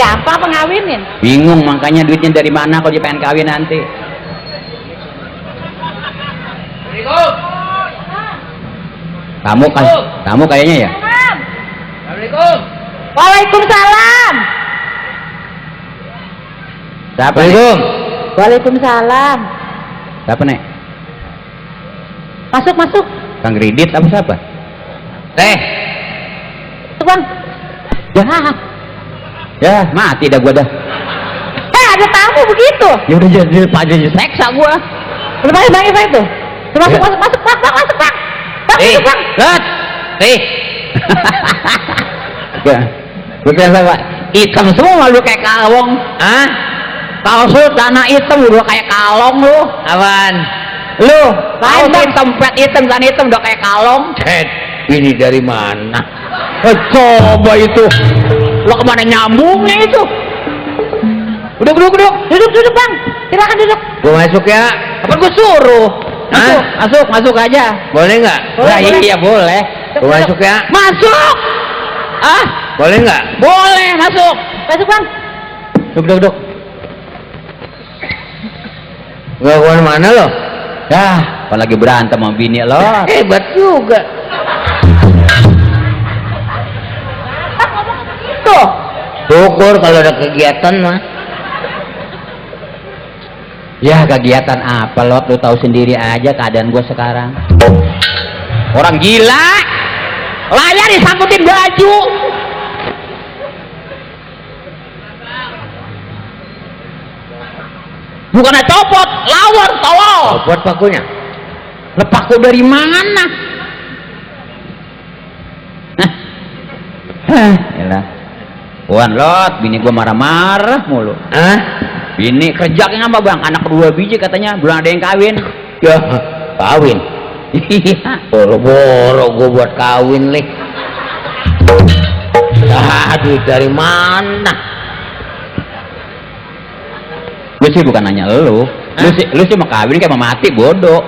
Gampang apa ngawinin? Bingung makanya duitnya dari mana kalau dia pengen kawin nanti. Kamu kayaknya ya. Assalamualaikum. Waalaikumsalam. Siapa nih? Waalaikumsalam. Siapa nih? Masuk masuk. Kang Kredit apa siapa? Bang. Ya mati dah gua dah. Ada tamu begitu. Ya udah jadi seksa gua. Lepas bang itu. Masuk bang. Lot. Gue biasa pak, hitam semua lu kayak kalong. Hah? Palsu tanah hitam udah kayak kalong lu. Apaan? Lu, palsu tempat hitam dan hitam udah kayak kalong. Ini dari mana? Coba itu. Lo kemana nyambungnya itu? Duduk bang. Silakan duduk. Gue masuk ya? Apa gue suruh? Masuk aja. Boleh nggak? Iya boleh. Gue masuk ya? Masuk. Boleh nggak? Boleh masuk. Masuk bang. Duduk. Nggak kemana-mana lo? Apalagi berantem sama bini lo. Hebat juga. Tuh. Syukur kalau ada kegiatan mah. Ya kegiatan apa lo? Lu tahu sendiri aja keadaan gue sekarang. Orang gila. Layar disangkutin baju. Bukannya copot, lawan tolol. Buat pakunya. Lepaku dari mana? Yalah. Wan lot, bini gua marah-marah mulu. Bini kerja apa bang? Anak 2 biji katanya, belum ada yang kawin. Ya, kawin. Iya. Boro-boro gua buat kawin nih. Duit dari mana? Lu sih bukan nanya lu sih mau kawin kayak mau mati bodoh.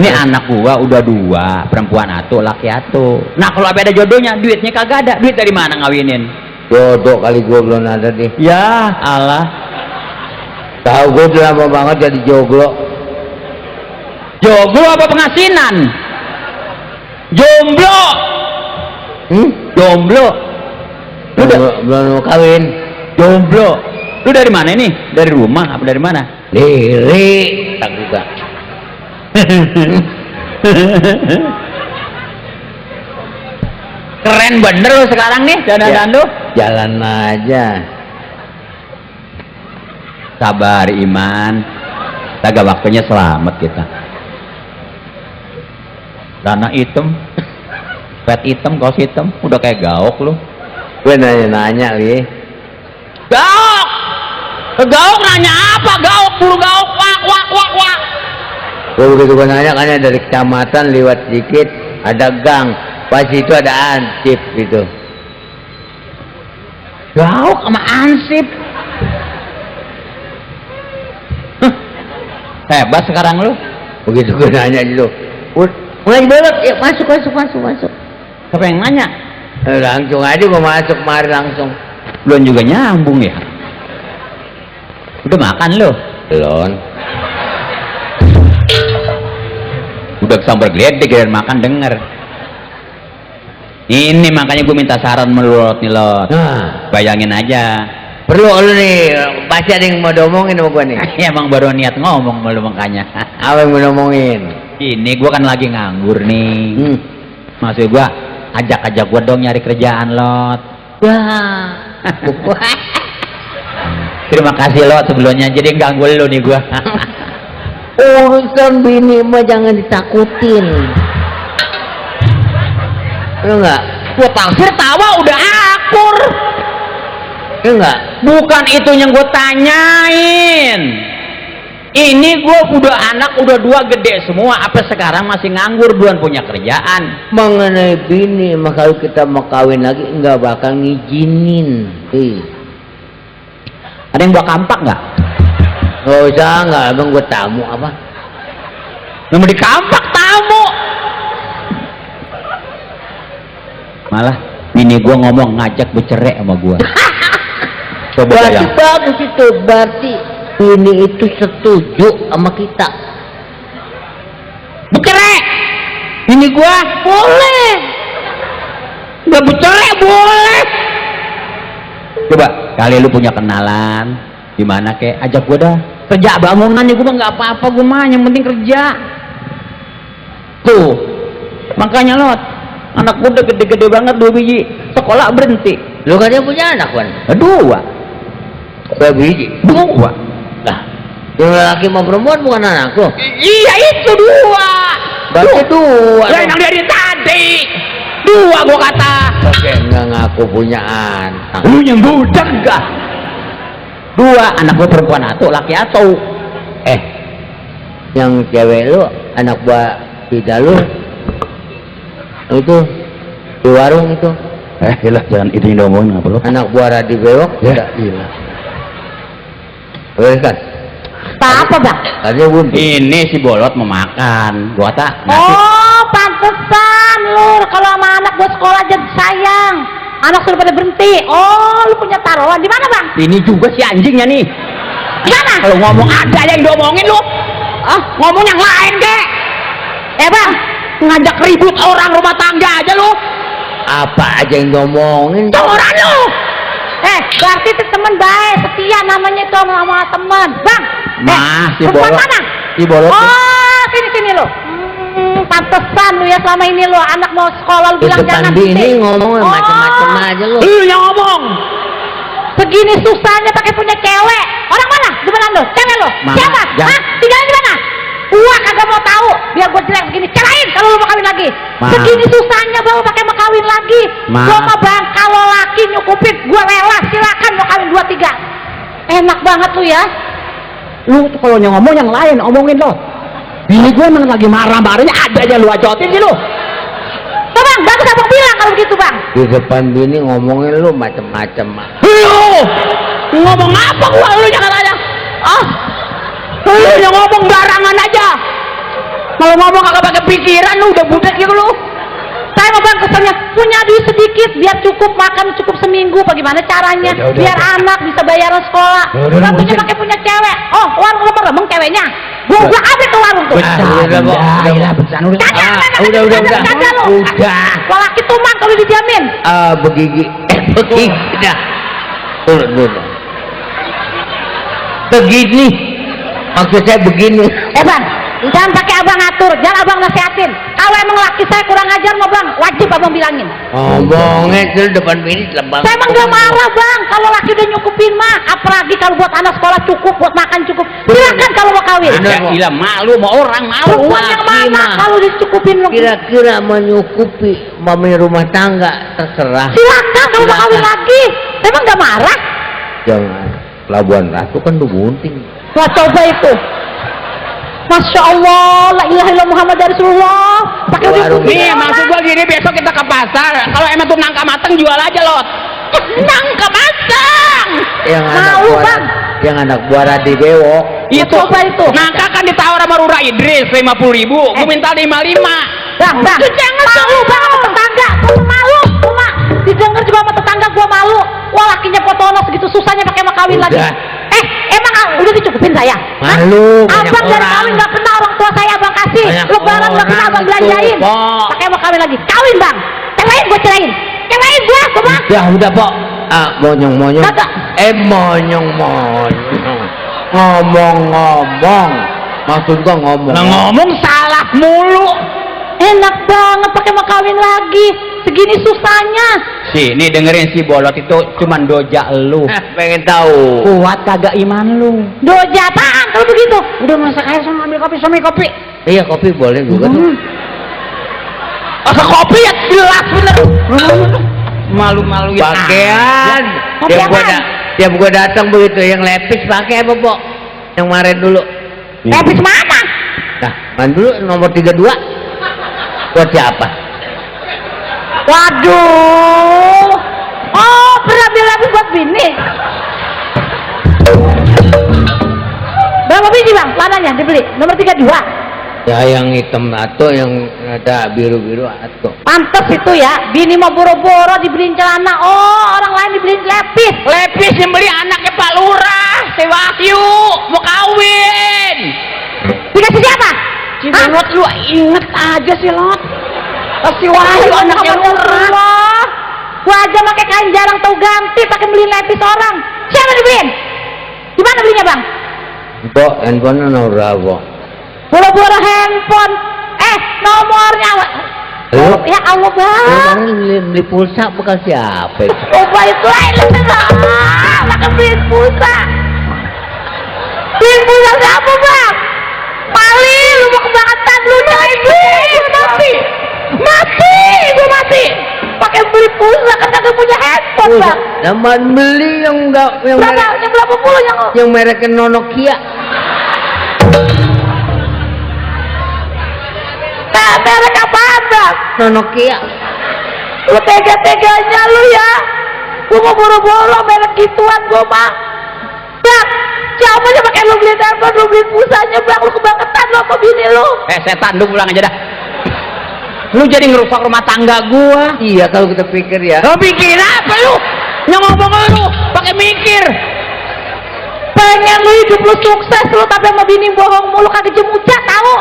Ini anak gua udah 2, perempuan atu, laki atu. Nah kalau ada jodohnya, duitnya kagak ada. Duit dari mana ngawinin? Jodoh kali gua belum ada deh. Ya Allah. Tahu gua udah lama banget jadi joglo. Joglo apa pengasinan? Jomblo. Jomblo. Lu belum mau kawin. Jomblo. Lu dari mana ini? Dari rumah apa dari mana? Lirik tak juga. Keren bener lu sekarang nih dandan lu. Jalan aja. Sabar Iman. Kagak waktunya selamat kita. Dana hitam, pet hitam, kaos hitam, udah kayak gaok lu. Gue nanya-nanya li. Gaok. Gaok nanya apa? Gaok buru gaok wak. Gue begitu gue nanya kan dari kecamatan lewat sedikit ada gang, pas itu ada ansip gitu. Gaok sama ansip. Hebat sekarang lu. Begitu gue nanya gitu. Mulai belok, ya masuk. Siapa yang nanya? Langsung aja gue masuk mari langsung. Belum juga nyambung ya. Udah makan lo? Belum. Udah kesambar geledek dan makan denger. Ini makanya gue minta saran melurut nih lo. Bayangin aja. Perlu lu nih, pasti ada yang mau diomongin sama gue nih. Ya emang baru niat ngomong malu makanya. Apa yang mau diomongin? Ini gue kan lagi nganggur nih. Maksud gue ajak gue dong nyari kerjaan lot. Wah. Terima kasih lot sebelumnya jadi ganggu lo nih gue. Urusan bini mah jangan ditakutin. Lu enggak? Gue taksir tawa udah akur. Lu enggak? Bukan itu yang gue tanyain. Ini gue udah anak udah 2 gede semua. Apa sekarang masih nganggur belum punya kerjaan? Mengenai bini mah kalau kita mau kawin lagi enggak bakal ngizinin. Ada yang bawa kampak nggak? Nggak usah, nggak. Abang gue tamu apa? Nomor di kampak tamu. Malah bini gue ngomong ngajak bercerai sama gue. Coba Berarti bayang. bagus itu. Berarti ini itu setuju sama kita. Bercerai. Ini gua boleh. Nggak bercerai boleh. Coba kali lu punya kenalan di mana kek, ajak gua dah. Kerja bangunan ya gua mah nggak apa-apa, gua mah yang penting kerja. Tuh. Makanya Lot, anak gua udah gede-gede banget 2 biji. Sekolah berhenti. Lu kan dia punya anak kan? 2. Berapa biji? 2. Lah, yang laki sama perempuan bukan anak lu? Iya itu 2. Berarti 2. Lah yang dari tadi 2 gua kata. Oke, nggak ngaku punya anak. Lu yang budak enggak? 2 anak gua perempuan atau laki atau. Yang cewek lu, anak buah tidak lu, itu di warung itu, Ilah jangan ini ngomongin apa lu? anak buah Radi Bewok. Ya. Iya. Boleh kan? Apa bang? Tadinya buntu. Ini si Bolot mau makan. Gua tak nasi. Oh, pantesan lur. Kalau sama anak buat sekolah aja sayang. Anak sudah pada berhenti. Oh, lu punya taruhan di mana bang? Ini juga si anjingnya nih. Di mana? Kalau ngomong ada yang diomongin lu. Ngomong yang lain kek. Bang, Ngajak ribut orang rumah tangga aja lu. Apa aja yang ngomongin? Orang lu. berarti itu teman baik, setia namanya itu sama teman. Bang, Si perempuan Bolot. mana? Si Bolot. Oh, sini lo. Pantesan lu ya selama ini lo anak mau sekolah lu Di bilang depan jangan bini berhenti. ngomong macam-macam aja lu. Lu yang ngomong. Segini susahnya pakai punya cewek. Orang mana? Di mana lo? Cewek lo? Ma, Siapa? jangan. Hah? Tinggalnya di mana? Gua kagak mau tahu. Biar gua jelek begini. Cerain kalau lu mau kawin lagi. Ma. Segini susahnya baru pakai mau kawin lagi. Ma. Gua mah bang kalau laki nyukupin gua rela silakan mau kawin 2-3. Enak banget lu ya. Lu tuh kalau yang ngomong yang lain omongin lo. Bini gue emang lagi marah-marahnya ada aja lu acotin sih lu. Tuh bang, bagus abang bilang kalau begitu bang. Di depan bini ngomongin lu macam-macam. Lu ngomong apa gua, lu jangan aja. Lu yang ngomong barangan aja. Kalau ngomong kagak pakai pikiran lu udah budak gitu lu. Saya mau bang kesannya punya duit sedikit biar cukup makan cukup seminggu. Bagaimana caranya? Udah, Biar anak bisa bayaran sekolah. Satunya pakai punya cewek. Oh, warung remeng ceweknya. Gua abis ke warung tuh. Kagak lu. Udah. Kalau laki tuman kalau dijamin. Begigi. Begigi dah. Turun. Begini. Maksud saya begini. Bang, jangan pakai abang atur, jangan abang nasihatin. Kalau emang laki saya kurang ajar mau bang, wajib abang bilangin. Ngomongnya tuh depan bini lebang. Saya emang gak marah bang, kalau laki udah nyukupin mah, apalagi kalau buat anak sekolah cukup, buat makan cukup. Silakan kalau mau kawin. Gila malu mau orang malu. Perempuan yang mana mah. kalau dicukupin mau Kira-kira menyukupi mami rumah tangga terserah. silakan kalau mau kawin lagi. Saya emang gak marah. Jangan. Labuan Ratu kan tuh bunting. Wah coba itu. Masya Allah, la ilaha illallah Muhammad Rasulullah. Pakai Warung. Nih maksud gua gini, besok kita ke pasar. Kalau emang tuh nangka mateng jual aja Lot. Nangka mateng. Yang anak Malu, buah, Bang. yang anak buah Radi Bewok. Itu coba itu. nangka kan ditawar sama Rura Idris 50.000. Gua minta 55. Bang, jangan malu bang sama tetangga. Gua malu, cuma didengar juga sama tetangga gua malu. Wah lakinya potono segitu susahnya pakai mau kawin lagi. Udah. Emang udah dicukupin saya? Hah? Malu, banyak Abang dari orang. kawin nggak pernah orang tua saya abang kasih. Banyak Lebaran nggak pernah abang orang belanjain. tuh, Pok. Pakai mau kawin lagi. Kawin bang. Cerain gua cerain. Cerain gua bang. Udah Pok. Monyong-monyong. Kagak. Monyong-monyong. Ngomong-ngomong. Maksud gua ngomong. Nah ngomong salah mulu. Enak banget pakai mau kawin lagi. Segini susahnya. Nih dengerin si Bolot itu cuman doja lu. Pengen tahu. Kuat kagak iman lu. Doja apaan kalau begitu? Udah masak air sama ambil kopi sama kopi. Iya kopi boleh juga tuh. Masak kopi ya jelas bener. Malu-malu ya. Pakaian. Kopi Tiap gua datang begitu yang lepis pakai apa Pok? Yang kemarin dulu. Habis mana? Nah, mana dulu nomor 32. Buat siapa? Waduh. Oh, pernah bilang buat bini. Berapa biji bang? Celananya dibeli? Nomor 32. Ya yang hitam atau yang ada biru-biru atau. Pantes itu ya. Bini mau boro-boro dibeliin celana. Oh, orang lain dibeliin lepis. Lepis yang beli anak yuk, mau kawin. Dikasih siapa? Si Lot, lu inget aja sih Lot. Kasih Wahyu anaknya Allah. Gua aja pakai kain jarang tahu ganti, pakai beli lepis orang. Siapa dibeliin? Di mana belinya bang? Kok handphone berapa? Boro-boro handphone. Nomornya. Lu? Ya Allah bang. Kemarin beli pulsa bukan siapa? Coba itu lain lah. Makan beliin pulsa. Beliin pulsa siapa bang? Mali, lu mau kebangetan lu nyalain duit. Mati, gua mati. Pakai beli pulsa kan kagak punya handphone bang. Zaman beli yang enggak yang Berapa? merek, Yang berapa puluh yang mereknya Nokia. merek apaan bang? Nokia. Lu tega-teganya lu ya. Gua mau boro-boro merek gituan gua mah. Bang, siapa aja pakai lu beli handphone, lu beli pulsanya bang, lu kebangetan lu apa bini lu? Setan, lu pulang aja dah. Lu jadi ngerusak rumah tangga gua. Iya kalau kita pikir ya. Lu bikin apa lu? Yang ngomong lu pakai mikir. Pengen lu hidup lu sukses lu, tapi sama bini bohong mulu kagak jemuja tahu.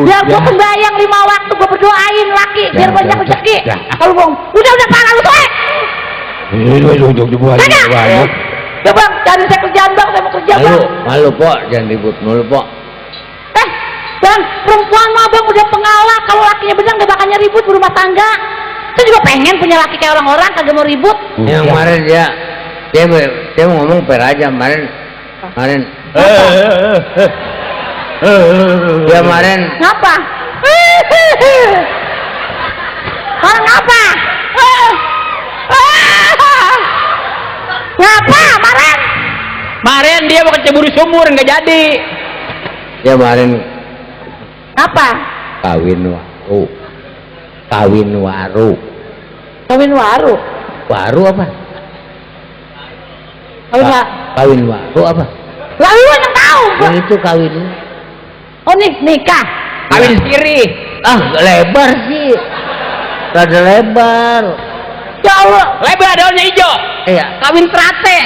Biar gua sembahyang 5 waktu, gua berdoain laki biar banyak rezeki. Kalau bohong, udah parah lu tuh. Ya bang, cari saya kerjaan bang, saya mau kerja bang. Malu Pok, jangan ribut mulu Pok. Bang, perempuan mah bang udah pengalah, kalau lakinya bener gak bakalnya ribut berumah tangga. Saya juga pengen punya laki kayak orang-orang, kagak mau ribut. Yang kemarin dia mau ngomong per aja kemarin. Dia kemarin. Ngapa? Orang ngapa? Ngapa, Maren? Maren dia mau kecebur di sumur nggak jadi. Dia kemarin Apa? kawin waru. Kawin waru. Waru apa? Kawin waru apa? Lalu yang tahu. Yang itu kawin. Oh nikah. Kawin siri. Lebar sih. Rada lebar. Ya Allah. Lebar daunnya hijau. Iya. Kawin terate.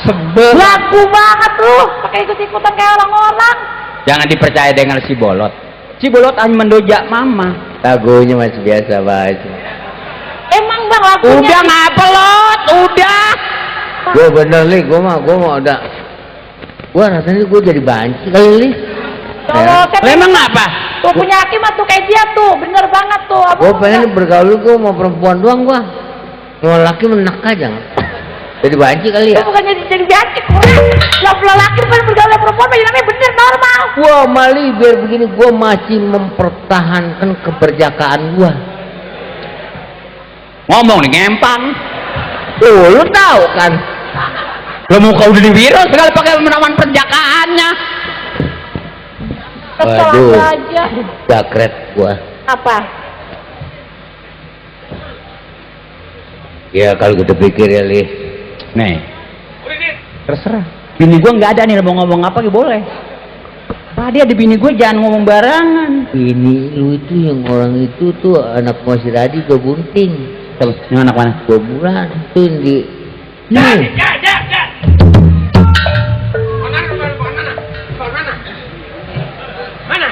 Sebel. Lagu banget lu. Pakai ikut-ikutan kayak orang-orang. Jangan dipercaya dengan si Bolot. Si Bolot hanya mendojak mama. Lagunya masih biasa aja. Emang bang lagunya. Udah ngapa Lot? Udah. Gue bener nih, gue mau udah. Gue rasanya gue jadi banci kali nih. Kalau saya Emang apa? tuh punya hakim tuh kayak dia tuh, bener banget tuh. Gue pengen bergaul gue mau perempuan doang gue. Mau laki menak aja. Jadi banci kali ya. Itu bukannya jadi janji kurang. Kalau laki bukan bergaul sama perempuan, namanya bener normal. Gue mali biar begini gue masih mempertahankan keperjakaan gue. Ngomong nih ngempang. Lu tahu kan? Lo mau kau di biro segala pakai menawan perjakaannya. Waduh, aja. jakret gue. Apa? Ya kalau kita pikir ya Li. Nih. Terserah. Bini gue nggak ada nih, mau ngomong apa gitu boleh. Tadi ada bini gue jangan ngomong barangan. Ini lu itu yang orang itu tuh anak Mas Radi gue bunting. Yang anak mana? 2 bulan tuh yang di. Ya. Nih. Mana?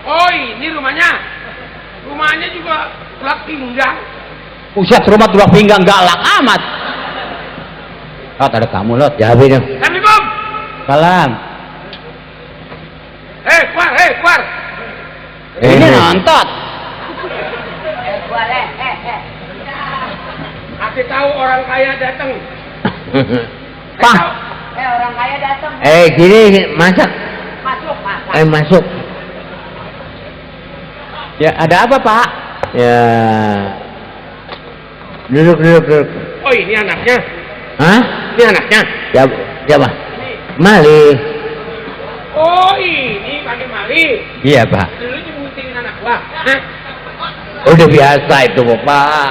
Oh ini rumahnya. Rumahnya juga tulak pinggang. Usia rumah tulak pinggang galak amat. Lot ada kamu Lot. Jawabin dong. Assalamualaikum. Salam. Keluar. Ini nontot. Aku tahu orang kaya datang. Pak. Orang kaya datang. Gini masak. Masuk. Masuk. Ya ada apa Pak? Ya. Duduk. Oh ini anaknya. Hah? Ini anaknya. Siapa? Mali. Oh ini kakek Mali. Iya Pak. Dulu dimuntingin anak gua. Hah? Udah biasa itu Pak.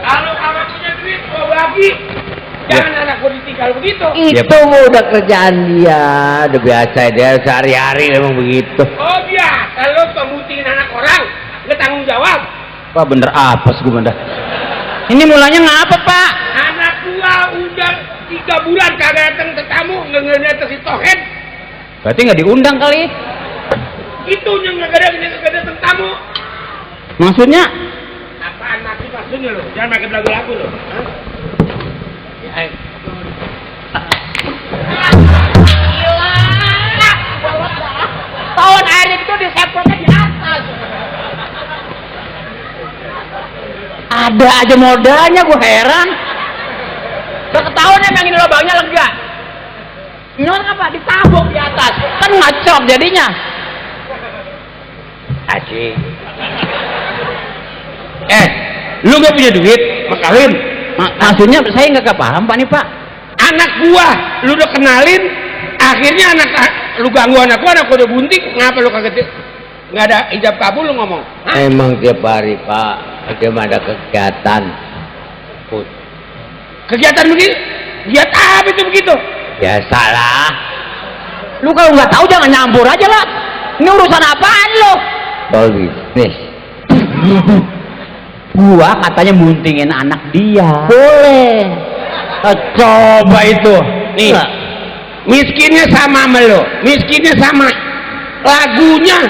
Kalau kamu punya duit gua bagi. Jangan anak gua ditinggal begitu. Itu udah kerjaan dia, udah biasa dia sehari-hari memang begitu. Oh biasa lo pemutingin anak orang. Nggak tanggung jawab. Pak bener apes gue bener. Ini mulanya ngapa, Pak? Anak gua udah 3 bulan kagak datang ke tamu, nggak datang si Tohen. Berarti nggak diundang kali. Itunya nggak datang tamu. Maksudnya? Apaan maksudnya lo? Jangan pakai lagu-lagu lo. Hah? Ya, Tahun air itu disemprotnya di atas. Ada aja modalnya, gue heran. Ketahuan emang ini lubangnya lega. Nyon apa? Ditabuk di atas. Kan ngacok jadinya. Aji. Lu gak punya duit, mau kawin? Maksudnya saya nggak paham, Pak nih, Pak. anak gua lu udah kenalin, akhirnya lu ganggu anak gua udah bunting, ngapa lu kagak nggak ada ijab kabul lu ngomong? Hah? Emang tiap hari Pak, bagaimana ada kegiatan. Put. Kegiatan begitu? Giat apa itu begitu? Biasalah. Lu kalau nggak tahu jangan nyampur aja lah. Ini urusan apaan lu? Soal bisnis. Gua katanya muntingin anak dia. Boleh. Coba itu. Nih, miskinnya sama sama lo, miskinnya sama. Lagunya,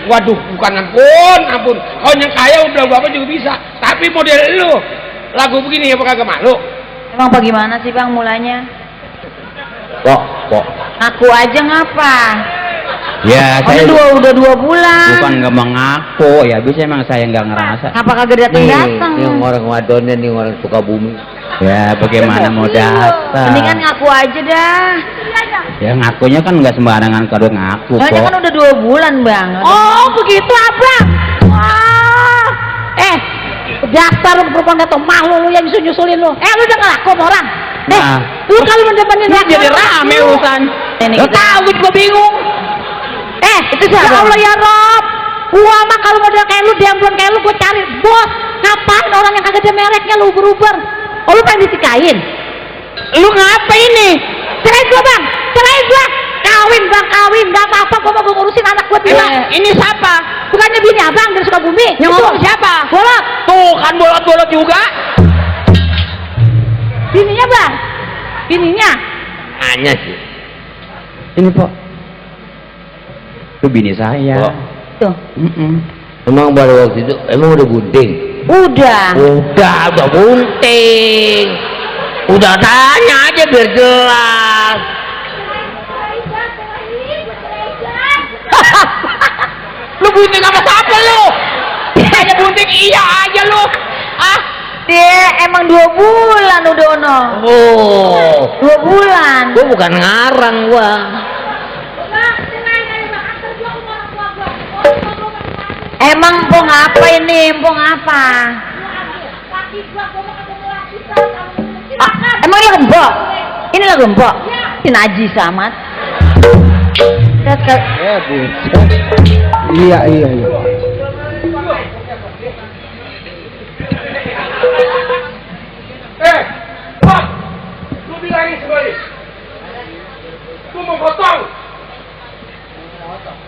waduh, bukan ampun. Kau yang kaya udah bapak juga bisa. Tapi model lo, lagu begini ya kagak malu. Emang bagaimana sih Bang mulanya? Kok. Aku aja ngapa? Ya, saya Udah 2 bulan. Bukan nggak mengaku, ya bisa emang saya nggak ngerasa. Ngapa kagak datang-datang? Nih orang wadonnya nih orang Sukabumi. Ya bagaimana mau datang? Mendingan ngaku aja dah. Ya ngakunya kan nggak sembarangan kalau ngaku Soalnya kan kok. udah 2 bulan Bang. Oh begitu abang. Wah. Dasar lu perempuan gak tau malu lu yang nyusul-nyusulin lu. Lu udah ngelaku sama orang. Nah, Lu kalau mendepanin ini jadi rame urusan. Lo tahu gue juga bingung. Itu siapa? Ya Allah ya Rob. Gua mah kalau model kayak lu, diambulan kayak lu, gua cari bos. Ngapain orang yang kagak ada mereknya lu uber-uber? Oh lu pengen ditikain? Lu ngapa ini? Cerai gua Bang, cerai gua. Kawin Bang, kawin. Gak apa-apa, gua mau ngurusin anak gua 2. Ini siapa? Bukannya bini abang dari Sukabumi? Yang ngomong siapa? Bolot. Tuh kan bolot-bolot juga. Bininya Bang, bininya. Hanya sih. Ini Pak. Itu bini saya. Kok. Tuh. Emang baru waktu itu emang udah bunting. Udah. Udah bunting. Udah tanya aja biar jelas. Lu bunting sama siapa lu? Tanya bunting iya aja lu. Dia emang 2 bulan udah ono. Oh, 2 bulan. gua bukan ngarang gua. Emang empong apa ini? Empong apa? Emang ini gembok? Ini lah gembok? Ini najis amat. Iya. Pak, lu bilangin sekali. Gua mau potong.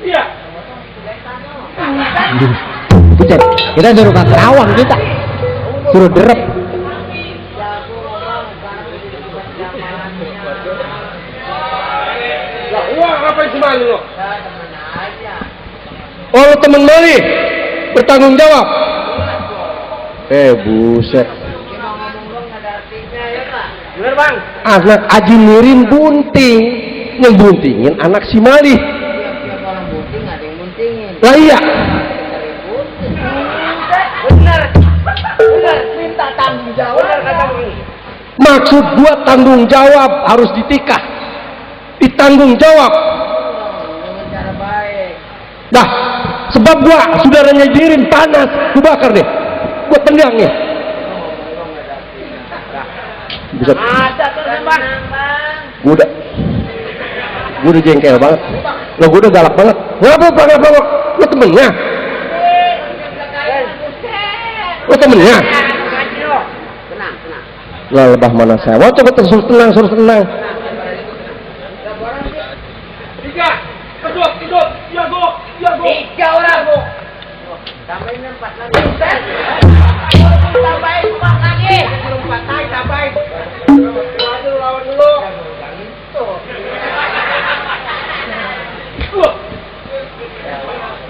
Iya. Buset, kita suruh ke Kerawang kita. Suruh derep. Lah, uang ngapain sembali lo? Oh lu temen Mali bertanggung jawab. Buset. Bener bang. Anak Aji Mirin bunting, yang buntingin anak si Mali. Lah iya. Bener. Minta tanggung jawab. Bener kata begini. Maksud gua tanggung jawab harus ditikah, ditanggung jawab. Dah, sebab gua saudaranya Jirin panas, gua bakar deh, gua tendang nih. Bisa. Ada tuh bang. Gua udah jengkel banget. Lo gua udah galak banget. Ngapa bangak-bangak? Lo temennya? Lo temennya? Lah lebah mana saya? Wah coba suruh tenang. 3, 2, 1, ya go. 3 orang go. Tambahin 4 lagi. Tambahin 4 lagi. Waduh, lawan lu.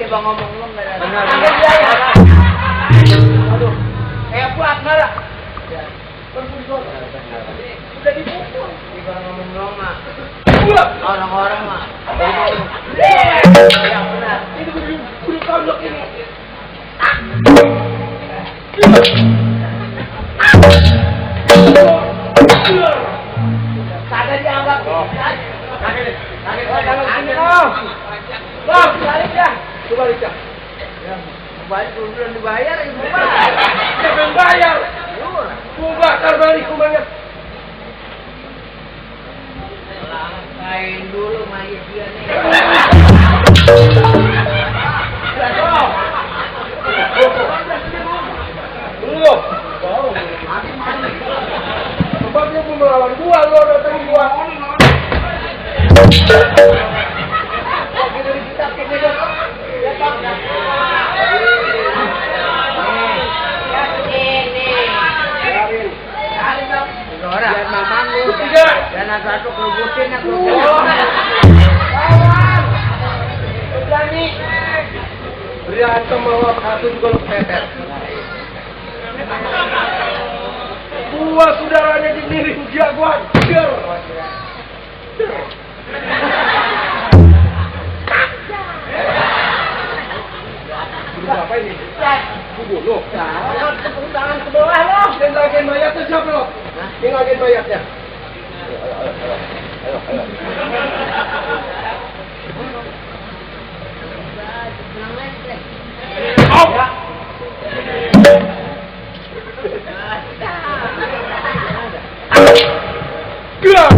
Coba ngomong lu enggak ada. Aduh, kayak buat malah. Udah dipukul. Coba ngomong lu mah. Buat. Orang-orang mah. Yang benar. Ini kudu tondok ini. Kagak dianggap. Bang, balik dah. Coba balik dah. Balik belum dibayar ya Siapa yang bayar? Gua bakar balik rumahnya. Kain dulu mayat dia nih. Lu. Sebabnya gua melawan gua, lu datang gua. Biar mamang lu. Dan satu kerubutin aku. Berani. Berantem sama satu juga lu pepet. Gua saudaranya digiring jagoan. Apa ini? Bunuh. Tepuk tangan ke bawah lo. Yang lagi mayatnya siapa lo? Yang lagi mayatnya. Ayo.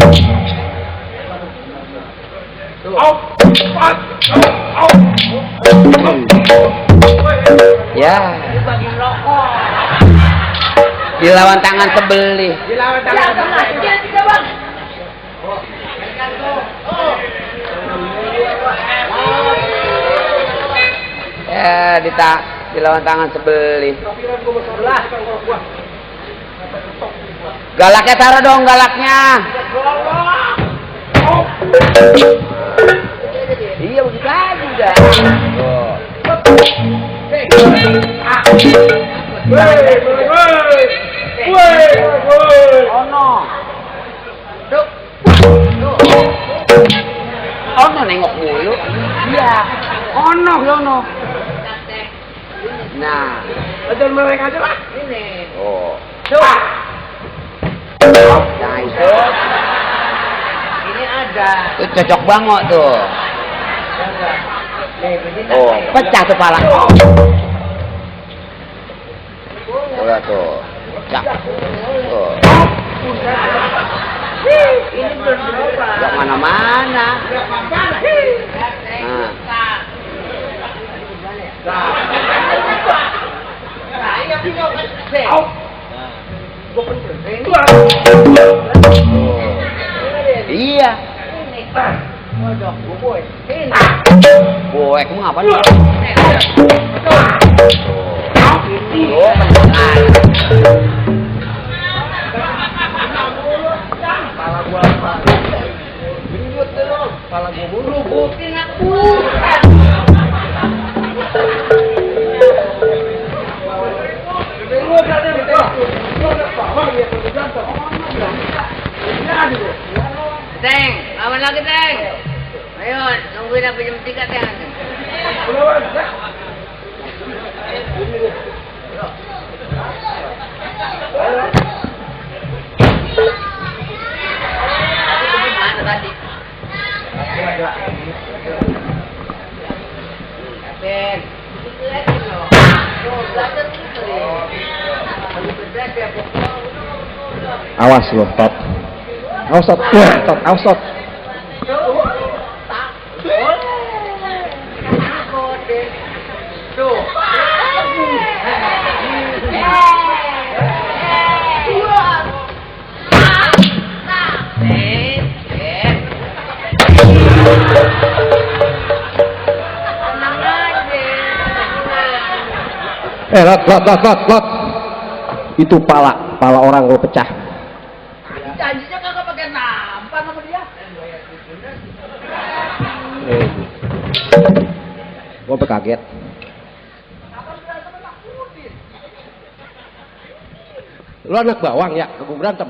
Ya. Dilawan tangan sebeli. Dilawan tangan. Ya, dilawan tangan sebeli. Galaknya taruh dong, galaknya. Iya begitu aja udah. Ono nengok mulu. Iya. Ono. Nah, Betul mereka aja lah. Ini. oh. Tuh. Nah itu. Ini ada. Itu cocok banget tuh. Oh, pecah tuh pala. Udah tuh. Pecah. Tuh. Ini belum berubah. Gak mana-mana. Iya. Boy, kamu ngapain? Oh, Kepala gua bulu, bukin aku. Teng, aman lagi Teng. Ayo, nungguin sampai jam 3 Teng. Mana tadi? Ben. Awas lo, stop. Awas stop. Stop, awas stop. Lot. Itu pala kepala orang lo pecah. Janjinya kagak pakai nampan sama dia. Gue kaget. Lu anak bawang ya, kagak berantem.